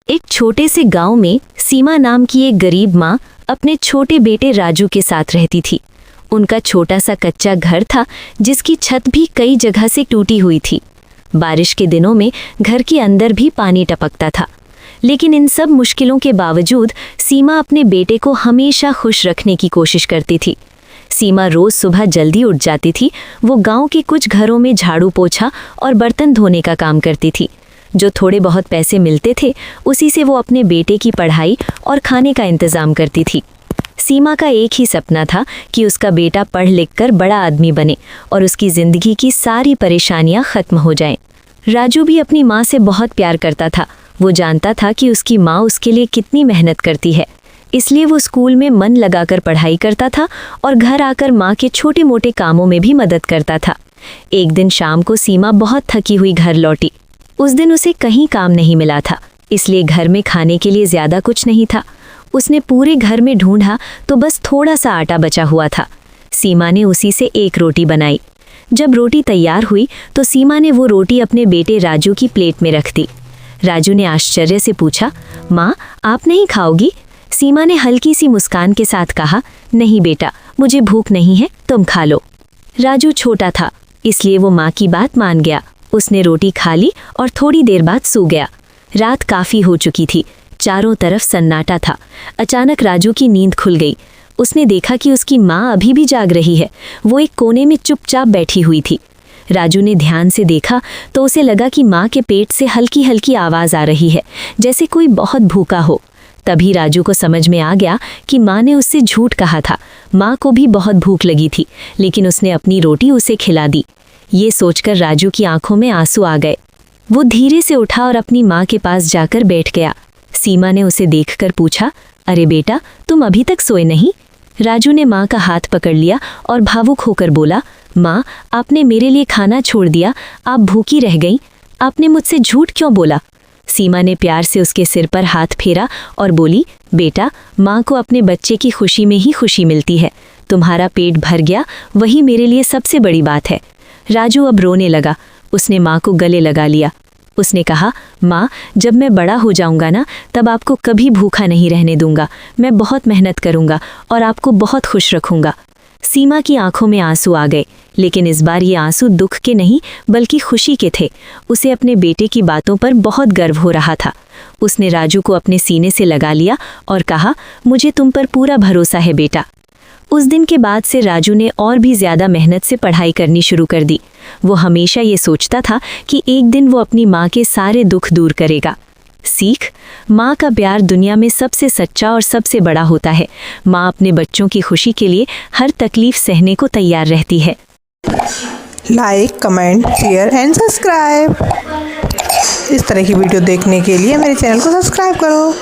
एक छोटे से गांव में सीमा नाम की एक गरीब माँ अपने छोटे बेटे राजू के साथ रहती थी। उनका छोटा सा कच्चा घर था जिसकी छत भी कई जगह से टूटी हुई थी। बारिश के दिनों में घर के अंदर भी पानी टपकता था। लेकिन इन सब मुश्किलों के बावजूद सीमा अपने बेटे को हमेशा खुश रखने की कोशिश करती थी। सीमा रोज सुबह जल्दी उठ जाती थी। वो गांव के कुछ घरों में झाड़ू पोछा और बर्तन धोने का काम करती थी। जो थोड़े बहुत पैसे मिलते थे उसी से वो अपने बेटे की पढ़ाई और खाने का इंतजाम करती थी। सीमा का एक ही सपना था कि उसका बेटा पढ़ लिख कर बड़ा आदमी बने और उसकी ज़िंदगी की सारी परेशानियां ख़त्म हो जाएं। राजू भी अपनी माँ से बहुत प्यार करता था। वो जानता था कि उसकी माँ उसके लिए कितनी मेहनत करती है, इसलिए वो स्कूल में मन लगाकर पढ़ाई करता था और घर आकर माँ के छोटे मोटे कामों में भी मदद करता था। एक दिन शाम को सीमा बहुत थकी हुई घर लौटी। उस दिन उसे कहीं काम नहीं मिला था, इसलिए घर में खाने के लिए ज़्यादा कुछ नहीं था। उसने पूरे घर में ढूंढा तो बस थोड़ा सा आटा बचा हुआ था। सीमा ने उसी से एक रोटी बनाई। जब रोटी तैयार हुई तो सीमा ने वो रोटी अपने बेटे राजू की प्लेट में रख दी। राजू ने आश्चर्य से पूछा, माँ आप नहीं खाओगी? सीमा ने हल्की सी मुस्कान के साथ कहा, नहीं बेटा, मुझे भूख नहीं है, तुम खा लो। राजू छोटा था, इसलिए वो माँ की बात मान गया। उसने रोटी खा ली और थोड़ी देर बाद सो गया। रात काफ़ी हो चुकी थी, चारों तरफ सन्नाटा था। अचानक राजू की नींद खुल गई। उसने देखा कि उसकी माँ अभी भी जाग रही है। वो एक कोने में चुपचाप बैठी हुई थी। राजू ने ध्यान से देखा तो उसे लगा कि माँ के पेट से हल्की हल्की आवाज़ आ रही है, जैसे कोई बहुत भूखा हो। तभी राजू को समझ में आ गया कि माँ ने उससे झूठ कहा था। माँ को भी बहुत भूख लगी थी, लेकिन उसने अपनी रोटी उसे खिला दी। ये सोचकर राजू की आंखों में आंसू आ गए। वो धीरे से उठा और अपनी माँ के पास जाकर बैठ गया। सीमा ने उसे देखकर पूछा, अरे बेटा, तुम अभी तक सोए नहीं? राजू ने माँ का हाथ पकड़ लिया और भावुक होकर बोला, माँ, आपने मेरे लिए खाना छोड़ दिया, आप भूखी रह गईं। आपने मुझसे झूठ क्यों बोला? सीमा ने प्यार से उसके सिर पर हाथ फेरा और बोली, बेटा, माँ को अपने बच्चे की खुशी में ही खुशी मिलती है। तुम्हारा पेट भर गया, वही मेरे लिए सबसे बड़ी बात है। राजू अब रोने लगा। उसने माँ को गले लगा लिया। उसने कहा, माँ, जब मैं बड़ा हो जाऊंगा ना, तब आपको कभी भूखा नहीं रहने दूंगा। मैं बहुत मेहनत करूंगा और आपको बहुत खुश रखूंगा। सीमा की आंखों में आंसू आ गए, लेकिन इस बार ये आंसू दुख के नहीं बल्कि खुशी के थे। उसे अपने बेटे की बातों पर बहुत गर्व हो रहा था। उसने राजू को अपने सीने से लगा लिया और कहा, मुझे तुम पर पूरा भरोसा है बेटा। उस दिन के बाद से राजू ने और भी ज़्यादा मेहनत से पढ़ाई करनी शुरू कर दी। वो हमेशा ये सोचता था कि एक दिन वो अपनी माँ के सारे दुख दूर करेगा। सीख, माँ का प्यार दुनिया में सबसे सच्चा और सबसे बड़ा होता है। माँ अपने बच्चों की खुशी के लिए हर तकलीफ सहने को तैयार रहती है। Like, comment, share and subscribe. इस तरह की वीडियो देखने के लिए मेरे चैनल को सब्सक्राइब करो।